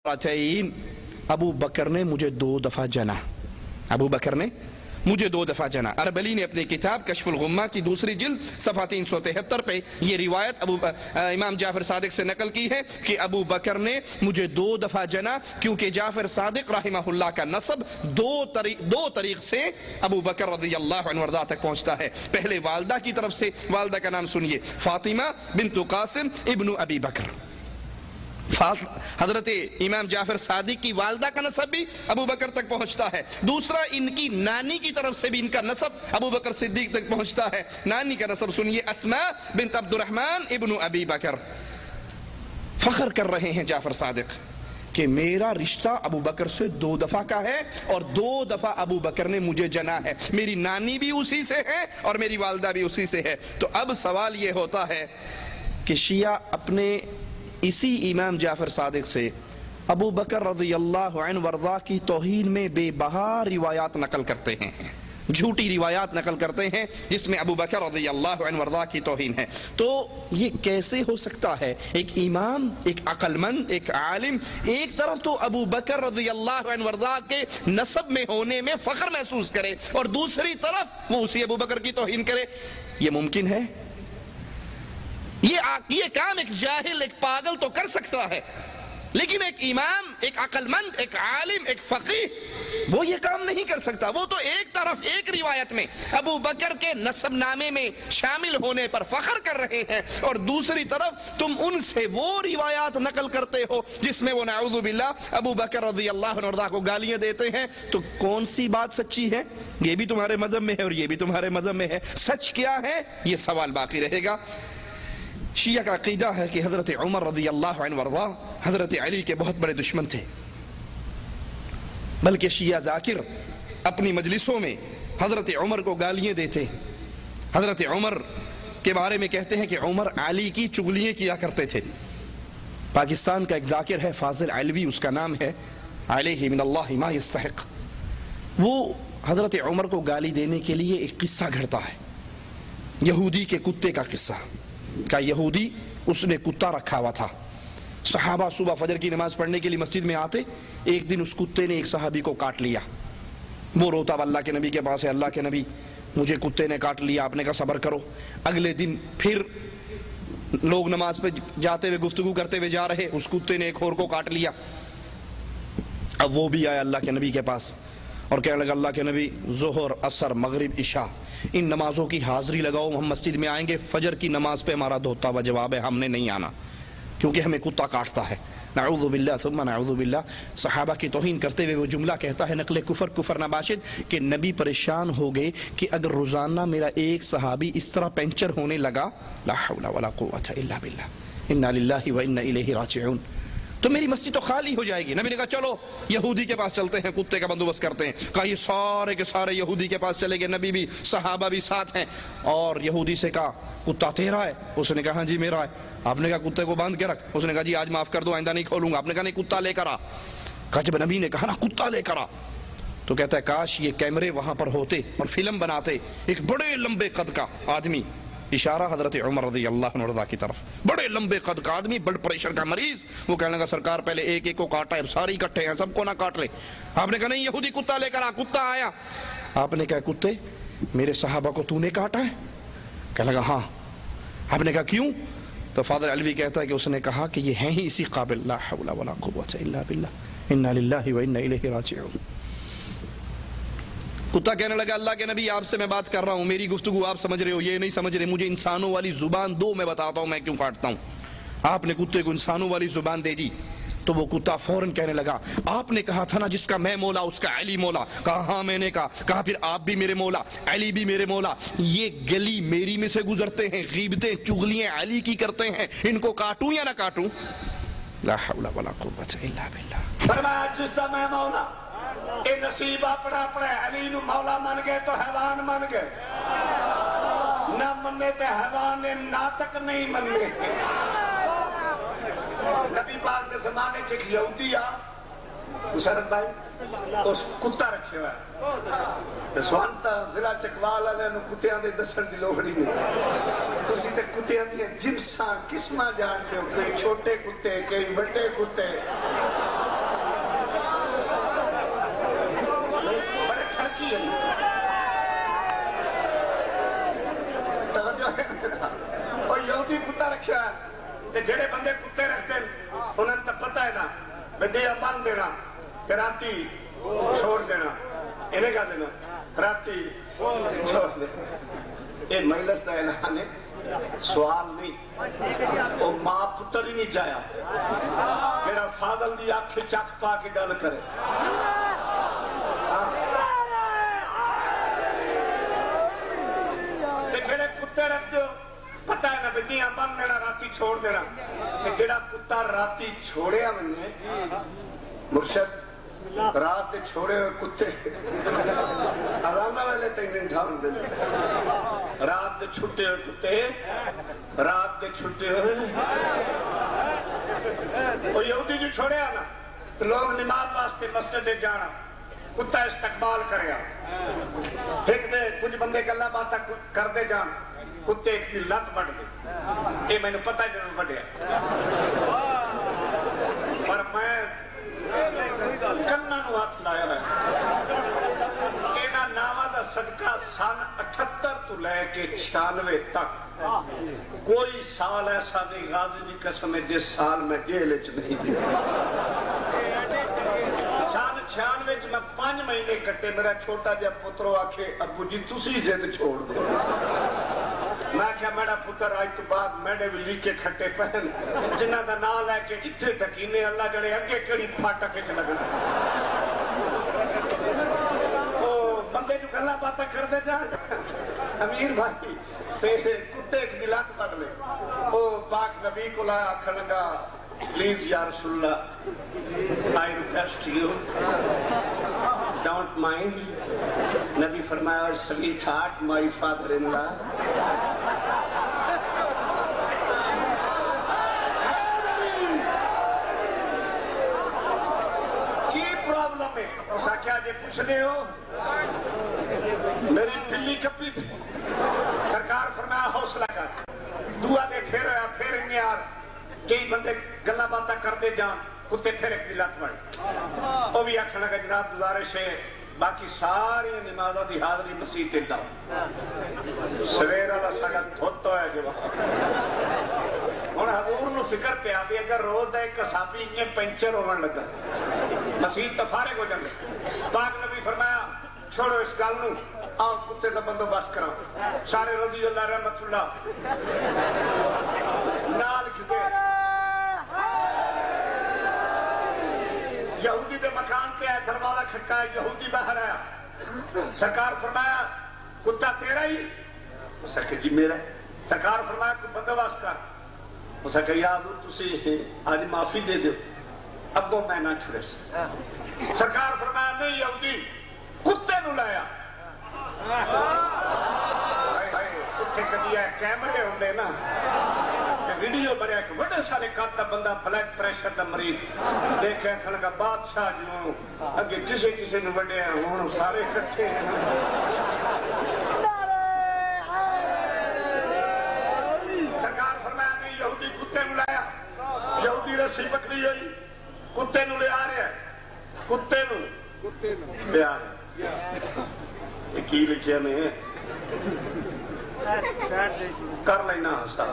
अबू बकर ने मुझे 2 दफा जना। अबू बकर ने मुझे 2 दफा जना। अरबली ने अपनी किताब कश्फुल गुम्मा की दूसरी जिल्द सफ़ा 373 पे ये रिवायत इमाम जाफर सादिक से नकल की है कि अबू बकर ने मुझे 2 दफा जना, क्योंकि जाफर सादिक रहमहुल्लाह का नसब दो तरीक से अबू बकर रज़ियल्लाहु अन्हु वर्दा तक पहुंचता है। पहले वालदा की तरफ से, वालदा का नाम सुनिए, फातिमा बिन्तु कासिम इब्नु अबी बकर। हजरत इमाम जाफर सादिक की वालदा का नसब भी अबू बकर तक पहुंचता है। दूसरा, इनकी नानी की तरफ से भी इनका नसब अबू बकर सिद्दीक तक पहुंचता है। नानी का नसब सुनिए, अस्मा बिन्त अब्दुर्रहमान इब्नु अबी बकर। फख्र कर रहे हैं जाफर सादिक कि मेरा रिश्ता अबू बकर से 2 दफा का है और 2 दफा अबू बकर ने मुझे जना है। मेरी नानी भी उसी से है और मेरी वालदा भी उसी से है। तो अब सवाल ये होता है कि शिया अपने इसी इमाम जाफर सादिक से अबू बकर रज़ियल्लाहु अन्हु वर्दा की तौहीन में बेबहा रिवायात नकल करते हैं, झूठी रिवायात नकल करते हैं जिसमें अबू बकर रज़ियल्लाहु अन्हु वर्दा की तौहीन है। तो ये कैसे हो सकता है? एक इमाम, एक अक्लमंद, एक आलिम एक तरफ तो अबू बकर रज़ियल्लाहु अन्हु वर्दा के नसब में होने में फख्र महसूस करे और दूसरी तरफ वो उसी अबू बकर की तौहीन करे। ये मुमकिन है? ये काम एक जाहिल, एक पागल तो कर सकता है, लेकिन एक इमाम, एक अक्लमंद, एक आलिम, एक फकीह वो ये काम नहीं कर सकता। वो तो एक तरफ एक रिवायत में अबू बकर के नसबनामे में शामिल होने पर फख्र कर रहे हैं और दूसरी तरफ तुम उनसे वो रिवायात नकल करते हो जिसमें वो नाऊज़ु बिल्लाह अबू बकर रज़ियल्लाहु अन्हु को गालियां देते हैं। तो कौन सी बात सच्ची है? ये भी तुम्हारे मजहब में है और ये भी तुम्हारे मजहब में है। सच क्या है? ये सवाल बाकी रहेगा। शिया का अकीदा है कि हजरत उमर रज़ियल्लाहु अन्हु वर्दा हजरत अली के बहुत बड़े दुश्मन थे, बल्कि शिया जाकिर अपनी मजलिसों में हजरत उमर को गालियां देते। हजरत उमर के बारे में कहते हैं कि उमर अली की चुगलियां किया करते थे। पाकिस्तान का एक जाकिर है फाजिल अलवी, उसका नाम है, अलैहि मिनल्लाहि मा यस्तहिक। वो हजरत उमर को गाली देने के लिए एक किस्सा घड़ता है, यहूदी के कुत्ते का किस्सा। का यहूदी, उसने कुत्ता रखा हुआ था। सहाबा सुबह फजर की नमाज पढ़ने के लिए मस्जिद में आते, एक दिन उस कुत्ते ने एक सहाबी को काट लिया। वो रोता अल्लाह के नबी के पास है, अल्लाह के नबी मुझे कुत्ते ने काट लिया, आपने कहा सब्र करो। अगले दिन फिर लोग नमाज पे जाते हुए गुफ्तगू करते हुए जा रहे, उस कुत्ते ने एक और को काट लिया। अब वो भी आया अल्लाह के नबी के पास और कहने लगा, अल्लाह के नबी ज़ोहर, असर, मगरिब, इशा इन नमाजों की हाजिरी लगाओ, हम मस्जिद में आएंगे। फजर की नमाज पे हमारा धोता हुआ जवाब है, हमने नहीं आना क्योंकि हमें कुत्ता काटता है। नाऊज़ु बिल्लाह सुम्मा नाऊज़ु बिल्लाह। सहाबा की तौहीन करते हुए वो जुमला कहता है, नकले कुफर नाबाशिद, कि नबी परेशान हो गए कि अगर रोजाना मेरा एक सहाबी इस तरह पेंचर होने लगा, ला हौला वला कुव्वता इल्ला बिल्लाह, इन्ना लिल्लाहि व इन्ना इलैहि राजिऊन, तो मेरी मस्जिद तो खाली हो जाएगी। नबी ने कहा चलो यहूदी के पास चलते हैं, कुत्ते का बंदोबस्त करते हैं। कहा ये सारे के सारे यहूदी के पास चले गए, नबी भी सहाबा भी साथ हैं। और यहूदी से कहा कुत्ता तेरा है? उसने कहा हाँ जी मेरा है। आपने कहा कुत्ते को बांध के रख। उसने कहा जी आज माफ कर दो, आइंदा नहीं खोलूंगा। आपने कहा नहीं कुत्ता लेकर आ। कहा जब नबी ने कहा ना कुत्ता लेकर आ, तो कहता है काश ये कैमरे वहां पर होते और फिल्म बनाते, एक बड़े लंबे कद का आदमी, इशारा हजरत उमर रज़ियल्लाहु अन्हु की तरफ, बड़े लंबे कद का आदमी, ब्लड प्रेशर का मरीज। वो कहने लगा सरकार पहले एक एक को काटा है, अब सारे इकट्ठे हैं, सबको ना काट ले। आपने कहा नहीं यहूदी कुत्ता लेकर आ। कुत्ता आया। आपने कहा कुत्ते मेरे सहाबा को तूने काटा है? कहने लगा हाँ। आपने कहा क्यों? तो फादर अलवी कहता है कि उसने कहा कि ये हैं ही इसी काबिल, ला हौला वला कुव्वता इल्ला बिल्लाह, इन्ना लिल्लाहि व इन्ना इलैहि राजिऊन। कुत्ता कहने लगा अल्लाह के नबी आपसे मैं बात कर रहा हूँ, मेरी गुफ्तगू आप समझ रहे हो, ये नहीं समझ रहे, मुझे इंसानों वाली जुबान दो, मैं बताता हूँ मैं क्यों काटता हूँ। आपने कुत्ते को इंसानों वाली जुबान दे दी। तो वो कुत्ता फौरन कहने लगा आपने कहा था ना जिसका मैं मौला उसका अली मौला। कहा हाँ मैंने कहा फिर आप भी मेरे मौला, अली भी मेरे मौला। ये गली मेरी में से गुजरते हैं, गीबतें चुगलियां अली की करते हैं, इनको काटूं या ना काटूं? ला हौला वला कुव्वता इल्ला बिल्लाह। फरमाया जिसका मैं मौला, ये नसीब अपना अपने अली नू मौला मन गए तो हैवान मन गए, ना मन्ने तो हैवान ने नातक नहीं मन्ने। नबी पाक के जमाने च एक यहूदी आ, मुशर्रफ भाई उस कुत्ता रखे हुआ है, स्वांता जिला चकवाल वाले कुत्तियां दे दसण दी लोड़ ही नहीं। तुसी ते कुत्तियां दी जिनसां किस्मां जानते हो, कई छोटे कुत्ते कई बड़े कुत्ते। بدیا بن دینا راتی چھوڑ دینا انہیں کہا دینا راتی چھوڑ دینا یہ مجلس دا اعلان ہے سوال نہیں وہ ماں پتر ہی نہیں چاہیا جڑا فاضل دی آنکھ چک پا کے گل کرے تے جڑے کتے رکھ دیو پتہ ہے نا بدیاں بن دینا راتی چھوڑ دینا تے جڑا کتا راتی چھوڑیا بنے مرشد رات دے چھوڑے ہوئے کتے اذانہ والے تین ٹھاؤن دے رات دے چھٹے ہوئے کتے رات دے چھٹے ہوئے وہ یہودی جو چھوڑے آنا تو لوگ نماز واسطے مسجد دے جانا کتا استقبال کرے آنا ایک دے کچھ بندے گلہ باتا کر دے جان کتے ایک دی لت بڑھ گئی یہ میں نے پتہ جنہوں بڑھیا پر میں کنہ نو ہاتھ لایا ہے اینا ناوہ دا صدقہ سن 78 تو لے کے 96 تک کوئی سال ایسا نہیں غازی دی قسم ہے جس سال میں جیلچ نہیں دی سال 96 میں 5 مہینے کٹے میرا چھوٹا جب پترو آکھے ابو جی تسی زد چھوڑ دو میں کیا میرا پتر آج تو بعد میڈے بھی لیکے کھٹے پہن جنہ دا نا لے کے اتھے ڈکینے اللہ جڑے اگے کڑی پھاٹا کے چلگنا او بندے جو گلہ باتا کر دے جان امیر بھائی کتے ایک دلات پڑھ لے او پاک نبی کو لائے آکھن لگا پلیز یا رسول اللہ I request you don't mind نبی فرمایا sweetheart my father-in-law کی پرابلم ہے اسا کیا جے پوچھنے ہو میری پلی کپی تھی سرکار فرمایا حوصلہ کر دعا دے پھر آیا پھر انہیں آر کئی بندے گلہ باتا کر دے جان کتے پھر ایک دلات پڑے وہ بھی آکھا لگا جناب گزارش ہے باقی ساری نمازہ دی حاضری مسیح تے ڈاؤ سویر اللہ ساگا دھوتو ہے جو اور حضور نو فکر پہ آبی اگر روز دا ایک کسابی انہیں پینچر ہونے لگا مسیح تفارق ہو جانے پاک نبی فرمایا چھوڑو اس گال نو آؤ کتے دا بندو باس کراؤ سارے رضی اللہ رحمت اللہ نال کھتے یہودی دے مکان کے آئے دروازہ کھٹکا یہودی باہر آیا سرکار فرمایا کتا تیرا ہی اسے کہ جی میرا ہے سرکار فرمایا کہ بندواس کر اسے کہ یا حضور تسی آج معافی دے دو اب وہ میں نہ چھڑے سے سرکار فرمایا نہیں یہودی کتے نو لایا اتھے کدی ہے کیمرے ہوندے نا ویڈیو بڑھیا کہ وڈے سارے کاتا بندہ بلڈ پریشر دا مریض دیکھے کھڑا کا بادشاہ جو اگے جسے کسے نو وڈے ہیں ہون سارے کٹھے ہیں سرکار فرمایا نہیں یہودی کتے نو لایا یہودی رسی پکڑی ہوئی کتے نو لے آ رہے ہیں کتے نو لے آ رہے ہیں کی لکھیا نہیں ہے کر لینا ہستا